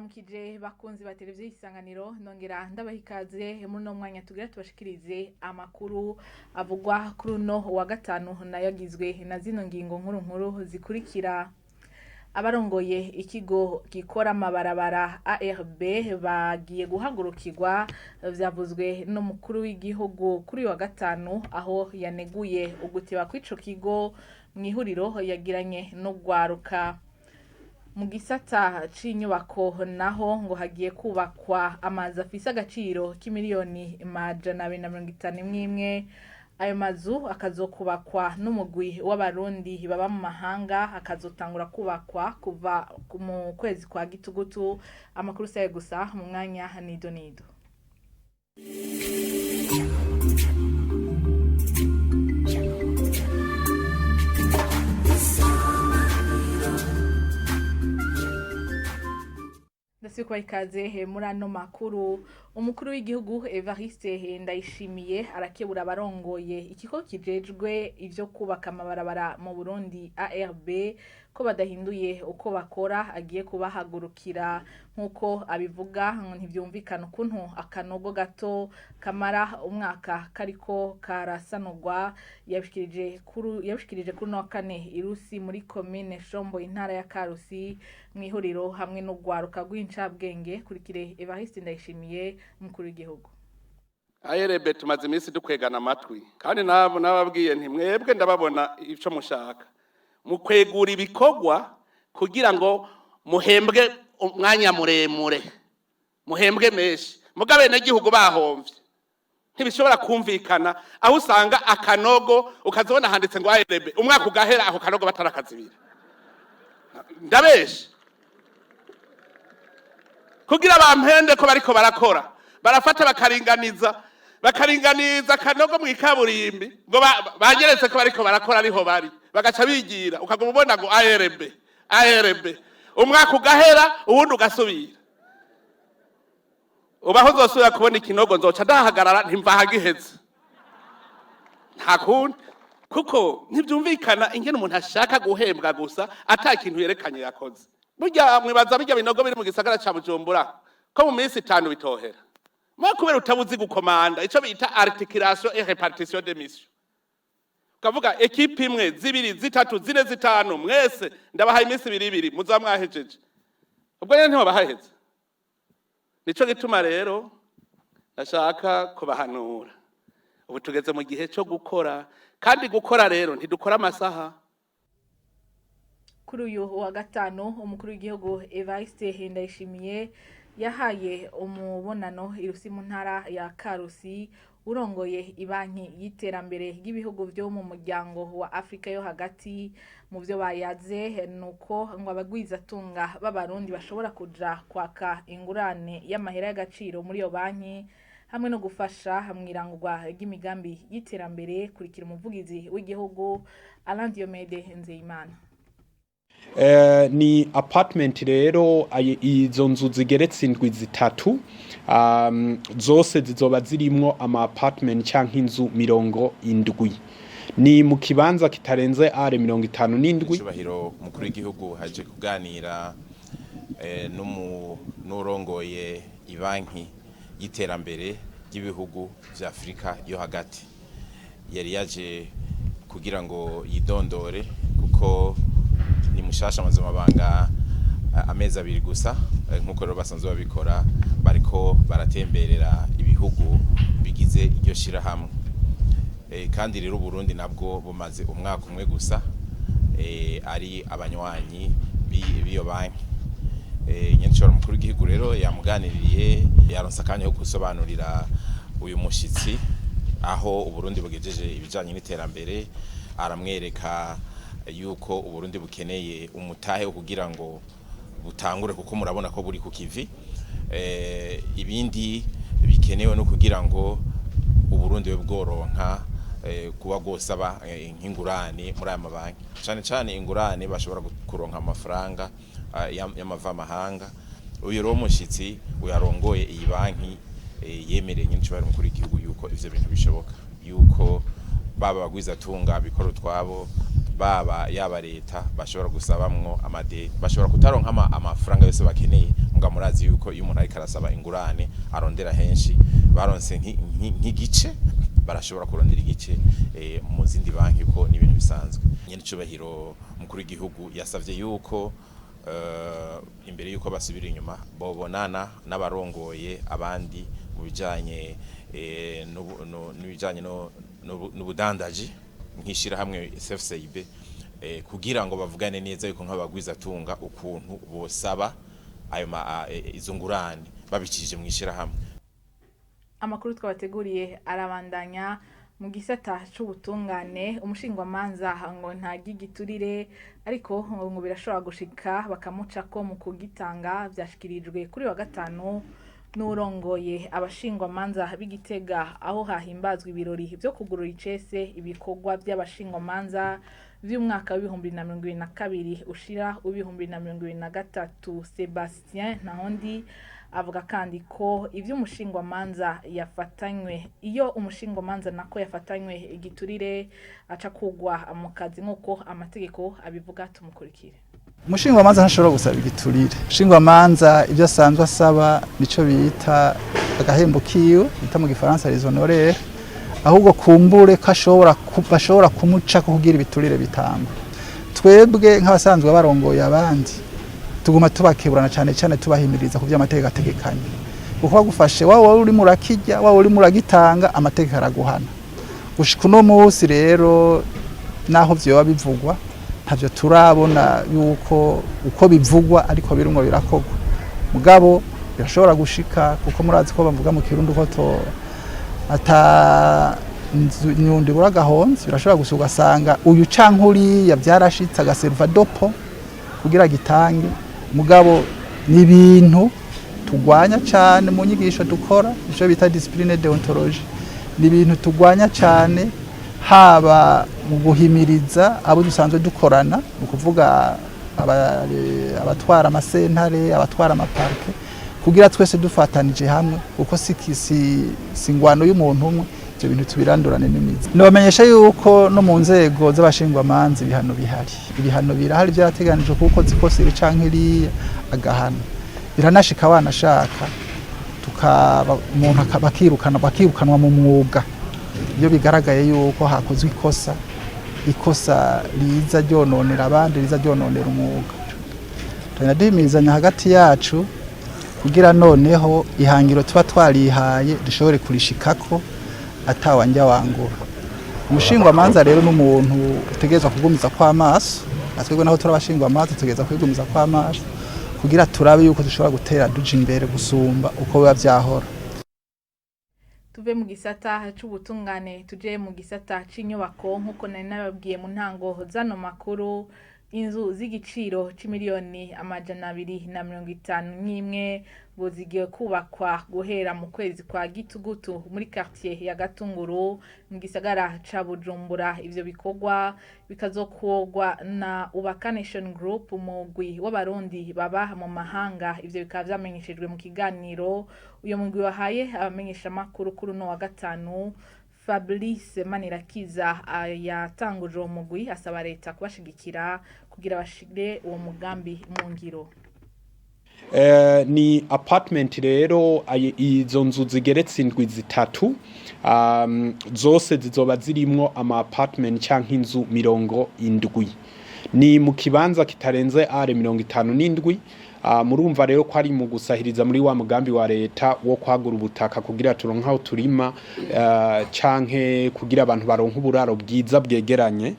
ndabaramukije bakunzi ba televiziyo Isanganiro nongera ndabaha ikaze muri no mwanya tugira tubashikirize amakuru avugwa kuri uno wa gatanu nayagizwe na zino ngingo nkuru zikurikira. Abarongoye ikigo gikora amabarabara ARB bagiye guhagurukirwa vyavuzwe n'umukuru w'igihugu kuri wa gatanu aho yaneguye uguteba kw'ico kigo mwihuriro yagiranye no gwaruka. Mu gisata c'inyubako naho ngo hagiye kubakwa amazu afise agaciro k'imiliyoni 251. Ayo mazu akazokubakwa n'umugwi w'abarundi baba mu mahanga, akazotangura kubakwa kuva mu kwezi kwa gitugutu. Amakuru saye gusa mu mwanya nido. Ndasikuwa ikaze muri ano makuru. Umukuru w'igihugu Evariste Ndayishimiye arakebura abarongoye ikigo kijejwe ivyo kubaka amabarabara mu Burundi ARB ko badahinduye uko bakora, agiye kubahagurukira nkuko abivuga. Ntivyumvikana ukuntu akanogo gato kamara umwaka kariko karasanurwa. Yabishikirije kuri no kane Irusi muri commune Shombo intara ya Karusi mwihuriro hamwe no gwaruka rw'incabwenge. Kurikire Evariste Ndayishimiye mukuru w'igihugu. ARB tumaze iminsi dukwegana amatwi kandi nababwiye nti mwebwe ndababona ico mushaka mukwegura ibikorwa kugira ngo muhembwe umwanya muremure, muhembwe meshi, mugabe n'gihugu bahomvye. Ntibishobora kumvikana aho usanga akanogo ukazobona handitse ngo ARB umwaka ugahera aho kanogo batarakazibira. Ndabeshe kugira bampende ko bariko barakora, barafata bakaringaniza kanogo mu ikaburimbi ngo bageretse ko bariko barakora ariho bari, bagaca bigira ukaguma ubona ngo ARB umwaka ugahera ubundi ugasubira. Ubaho uzosubira kubona ikinogo nzoca ndahagarara ntimvahagiheze nta kundi, kuko ntibyumvikana ingene umuntu ashaka guhembwa gusa ata kintu yerekanye yakoze. Burya mwibaza bijya binogo biri mu gisagara ca Bujumbura ko mu minsi 5 bitohera kubera utabuzi gukomanda ico bita articulation et répartition des missions. Kavuga equipe imwe zibiri zitatu zine zitanu mwese ndabahaye iminsi 2 muzamwahejeje, ubwo rero ntiho bahaheze. Nico gituma rero ndashaka kubahanura ubu tugeze mu gihe cyo gukora, kandi gukora rero ntidukora amasaha. Kuri uyu wa gatanu umukuru w'igihugu Evariste Ndayishimiye yahaye umubonano Irusi mu ntara ya Karusi urongoye ibanki y'iterambere ry'ibihugu byo mu muryango wa Afrika yo hagati. Mu byo bayaze nuko ngo abagwiza tunga b'abarundi bashobora kuja kwaka ingurane y'amahera y'agaciro muri yo banki hamwe no gufasha hamwirangurwa ry'imigambi y'iterambere. Kurikira umuvugizi w'igihugu Diomede Nzeyimana. Ni apartment rero izo nzu zigeretse 3 zose zizoba zirimwo ama apartment canke inzu 70. Ni mu kibanza kitarenze are 57. Cyubahiro mukuru w'igihugu haje kuganira n'urongoye ibanki y'iterambere ry'ibihugu vya Afrika yo hagati. Yari yaje kugira ngo yidondore kuko ni mushasha mazamabanga amezi 2 gusa, nkuko rero basanzwe babikora bariko baratemberera ibihugu bigize iryo shira hamwe. Kandi rero Burundi nabwo bumaze umwaka umwe gusa ari abanywanyi biyo banki. Nyenshora mukuru w'igihugu rero yamuganiriye yaronsa kanya yo gusobanurira uyu mushitsi aho Uburundi bugejeje ibijanye n'iterambere, aramwereka yuko Uburundi bukeneye umutahe kugira ngo butangure kuko murabona ko buri ku kivi. Ibindi bikenewe no kugira ngo Uburundi bworonka kuba gosaba nk'ingurane muri aya mabanki, cyane ingurane bashobora kuronka amafaranga y'amava mahanga. Uyu rero mushitsi uyarongoye iyi banki yemereye nyinshi bari mukuru w'igihugu yuko ivyo bintu bishoboka, yuko baba bagwiza tunga bikoro twabo baba yaba leta bashobora gusabamwo amade, bashobora kutaronka amafaranga yose bakeneye nga murazi yuko iyo umuntu ariko arasaba ingurane arondera henshi baronse nk'igice barashobora kurondera igice mu zindi banki ko ni ibintu bisanzwe. Nyene cubahiro mukuru w'igihugu yasavye yuko imbere yuko basubira inyuma bobonana n'abarongoye abandi mu bijanye n'ubudandaji nkishira hamwe SFCIB kugira ngo bavugane neza yuko nk'abagwiza tunga ukuntu bosaba ayo izo ngurane babicishije mu ishira hamwe. Amakuru twabateguriye arabandanya mu gisata c'ubutungane. Umushingwamanza ngo ntagigiturire ariko ngo birashobora gushika bakamuca ko mu kugitanga. Vyashikirijwe kuri wa gatanu n'urongoye abashingwamanza b'Igitega aho hahimbazwa ibirori vyo kugurura icese ibikorwa by'abashingwamanza vy'umwaka wa 2022 ushira 2023. Sebastien Nahondi avuga kandi ko ivyo umushingwamanza yafatanywe iyo umushingwamanza nako yafatanywe igiturire aca kugwa mu kazi nk'uko amategeko abivuga. Tumukurikire. Umushingwamanza ntashobora gusaba igiturire. Umushingwamanza ibyo asanzwe asaba nico bita agahembo kiwe bita mu gifaransa les honoraires, ahubwo kumbure ko bashobora kumuca kugira ibiturire bitangwa. Twebwe nk'abasanzwe barongoye abandi tuguma tubakeburana cyane cyane tubahimiriza ku by'amategeko ategekanye, kuko bagufashe wawe uri murakijya wawe uri muragitanga amategeko araguhana. Gushika uno munsi rero naho vyoba bivugwa ntavyo turabona yuko uko bivugwa ariko birumwe birakogwa. Mugabo birashobora gushika kuko murazi ko bavuga mu Kirundi ko to ata nyundi buragahonze. Birashobora gusuka sanga uyu cankuri yavyarashitse agaserva dopo kugira gitange. Mugabo ni ibintu tugwanya cyane mu nyigisho dukora ico bita discipline deontologie. Ni ibintu tugwanya cyane haba mu guhimiriza abo dusanzwe dukorana, mu kuvuga abatwara amasentare, abatwara amaparke, kugira twese dufatanije hamwe kuko singwano y'umuntu umwe. Ibyo bintu tubirandurane n'imizi. Nobamenyesha yuko no mu nzego z'abashingwamanza ibihano bihari. Ibihano birahari byarateganijwe kuko zikose canke iri agahano. Biranashika abana shaka umuntu bakirukanwa mu mwuga iyo bigaragaye yuko hakozwe ikosa riza ryononera abandi, riza ryononera umwuga. Tunaduhimirizanya hagati yacu kugira noneho ihangiro tuba twarihaye dushobore kurishikako atawanja wangura. Umushingwamanza rero n'umuntu utegerezwa kugumiza kwa maso, natwebwe naho turabashingwamanza tutegerezwa kwigumiza kwa maso kugira turabe yuko dushobora gutera duje imbere gusumba uko biba vyahora. Tuve mu gisata c'ubutungane tuje mu gisata c'inyubako nkuko nari nababwiye mu ntango zano makuru. Inzu z'igiciro c'imiliyoni 251 ngo zigiye kubakwa guhera mu kwezi kwa Gitugutu muri quartier ya Gatunguru mu gisagara ca Bujumbura. Ivyo bikorwa bikazokogwa na Ubakanation Group umugwi w'abarundi baba mu mahanga. Ivyo bikaba vyamenyeshejwe mu kiganiro uyo mugwi wahaye abamenyesha makuru kuri no wa gatanu. Fabrice Manirakiza yatanguje uwo mugwi asaba leta kubashigikira kugira bashire uwo mugambi mu ngiro. Ni apartment rero izo nzu zigeretse indwi zitatu, zose zizoba zirimwo ama apartment canke inzu 70. Ni mu kibanza kitarenze are 57. Murumva rero ko ari mu gusahiriza muri wa mugambi wa leta wo kwagura ubutaka kugira turonka aho turima canke kugira abantu baronka uburaro bwiza bwegeranye.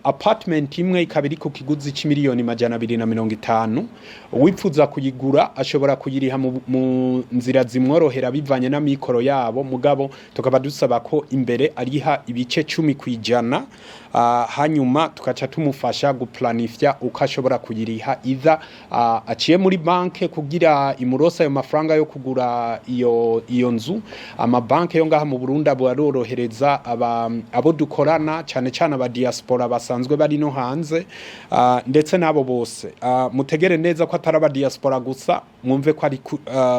Apartment imwe ikabiri ku kiguzi c'imiliyoni 250. Uwipfuza kuyigura ashobora kuyiriha mu nzira zimworohera bivanye na mikoro yabo, mugabo tukaba dusaba ko imbere ariha ibice 10%, hanyuma tukaca tumufasha guplanifya uko ashobora kuyiriha iza aciye muri banke kugira imurosa ayo mafaranga yo kugura iyo nzu. Ama banke yo ngaha mu Burundi barorohereza abo dukorana cyane cyane aba diaspora diaspora basanzwe bari no hanze ndetse nabo bose mutegere neza ko atari aba diaspora gusa mwumve ko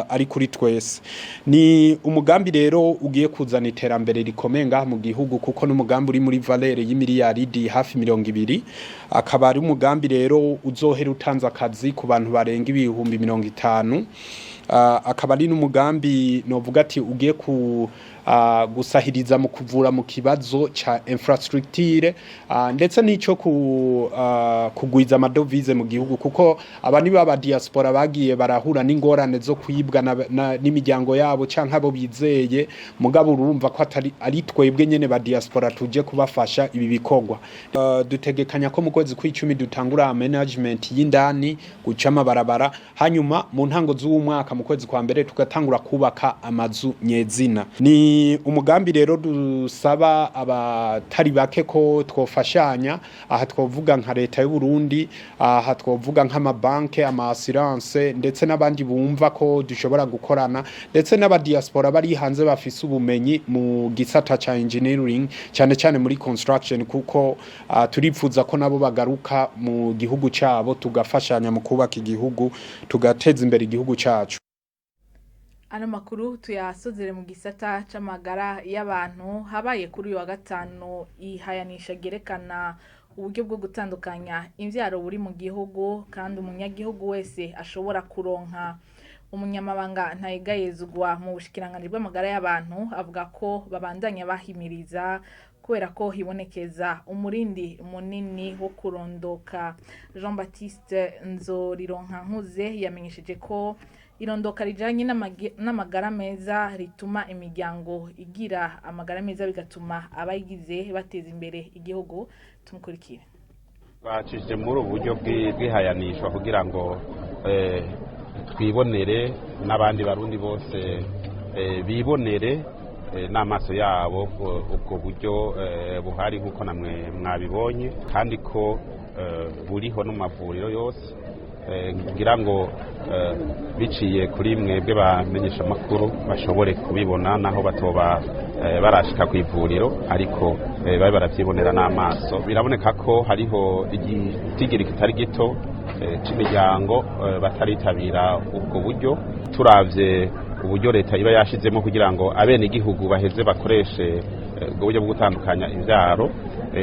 ari kuri twese. Ni umugambi rero ugiye kuzana iterambere rikomeye ngaha mu gihugu kuko n'umugambi uri muri valere y'imiliyaridi hafi 200 akaba ari umugambi rero uzohera utanze akazi ku bantu barenga ibihumbi 50 akaba ari n'umugambi novuga ati ugiye gusahiriza mu kuvura mu kibazo ca infrastructure ndetse n'ico kugwiza amadovize mu gihugu kuko abani baba diaspora bagiye barahura n'ingorane zo kwibwa n'imiryango yabo canke abo bizeye mugabo urumva ko ari twebwe nyene ba diaspora tuje kubafasha ibi bikorwa. Dutegekanya ko mu kwezi kw'icumi dutangura management y'indani guca amabarabara hanyuma mu ntango z'umwaka mu kwezi kwa mbere tugatangura kubaka amazu nyezina. Ni umugambi rero dusaba abatari bake ko twofashanya aha twovuga nka leta y'u Burundi aha twovuga nk'amabanke ama-assurance ndetse n'abandi bumva ko dushobora gukorana ndetse n'aba diaspora bari hanze bafise ubumenyi mu gisata ca engineering cyane cyane muri construction kuko turipfuza ko nabo bagaruka mu gihugu cyabo tugafashanya mu kubaka igihugu tugateza imbere igihugu cyacu. Ano makuru tuyasozere mu gisata c'amagara y'abantu habaye kuri uyu wa gatanu ihayanisha gerekana uburyo bwo gutandukanya imvyaro buri mu gihugu kandi umunyagihugu wese ashobora kuronka. Umunyamabanga ntayegayezugwa mu bushikiranganje bw'amagara y'abantu avuga ko babandanya bahimiriza kubera ko hibonekeza umurindi munini wo kurondoka. Jean Baptiste Nzorironka nkuze yamenyesheje ko irondoka rijanye n'amagara meza rituma imiryango igira amagara meza bigatuma abayigize bateza imbere igihugu. Tumukurikire. Bacishije muri uburyo bw'ihayanishwa kugira ngo twibonere n'abandi barundi bose bibonere n'amaso yabo ubwo buryo buhari nk'uko namwe mwabibonye kandi ko buriho no mavuriro yose ngira ngo biciye kuri mwebwe bamenyesha makuru bashobore kubibona naho batoba barashika ku ivuriro ariko babe baravyibonera n'amaso. Biraboneka ko hariho igitigiri kitari gito c'imiryango bataritabira ubwo buryo turavye uburyo leta iba yashizemo kugira ngo abene igihugu baheze bakoreshe ubwo buryo bwo gutandukanya imvyaro.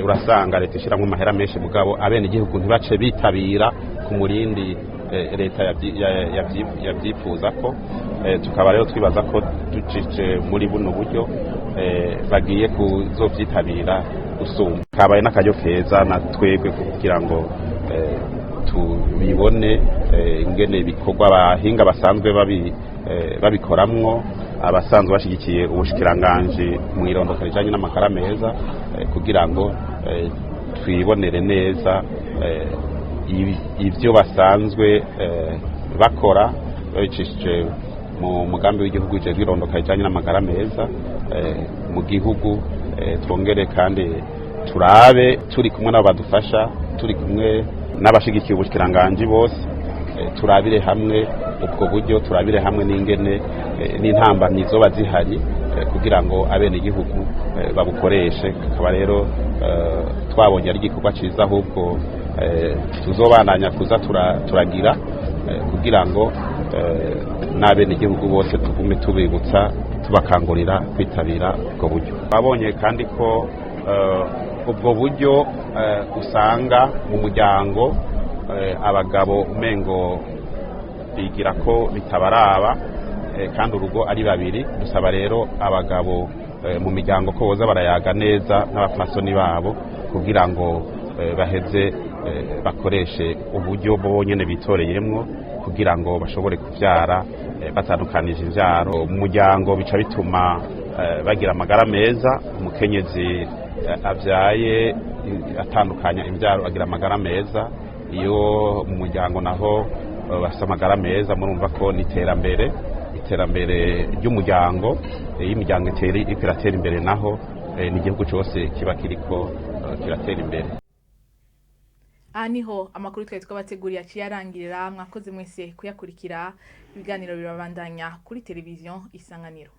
Urasanga leta ishiramwe amahera menshi mugabo abene igihugu ntibace bitabira ku murindi leta yavyifuza ko tukaba rero twibaza ko ducice muri buno buryo bagiye kuzovyitabira gusumba. Kabaye n'akaryo keza na twebwe kugira ngo tubibone ingene bikorwa abahinga basanzwe babikoramwo abasanzwe bashigikiye ubushikiranganje mu irondoka rijanye n'amagara meza kugira ngo twibonere neza ivyo basanzwe bakora babicishije mu mugambi w'igihugu uje irondoka rijanye n'amagara meza mu gihugu. Twongere kandi turabe turi kumwe n'abadufasha turi kumwe n'abashigikiye ubushikiranganje bose turabire hamwe ubwo buryo turabire hamwe n'ingene n'intambamyi zoba zihari kugira ngo abene igihugu babukoreshe. Akaba rero twabonye ari igikorwa ciza ahubwo tuzobananya kuza turagira kugira ngo n'abene igihugu bose tugume tubibutsa tubakangurira kwitabira ubwo buryo. Twabonye kandi ko ubwo buryo usanga mu muryango abagabo umengo bigira ko bitabaraba kandi urugo ari babiri. Dusaba rero abagabo mu miryango ko boza barayaga neza n'abapfasoni babo kugira ngo baheze bakoreshe uburyo bonyene bitoreyemwo kugira ngo bashobore kuvyara batandukanije imvyaro mu muryango. Bica bituma bagira amagara meza. Umukenyezi avyaye atandukanya imvyaro agira amagara meza. Iyo mu muryango naho bafite amagara meza murumva ko ni iterambere ry'umuryango. Iyo imiryango iratera imbere naho n'igihugu cyose kiba kiriko kiratera imbere. Niho amakuru twari twabateguriye aciye arangirira. Mwakoze mwese kuyakurikira. Ibiganiro birabandanya kuri television Isanganiro.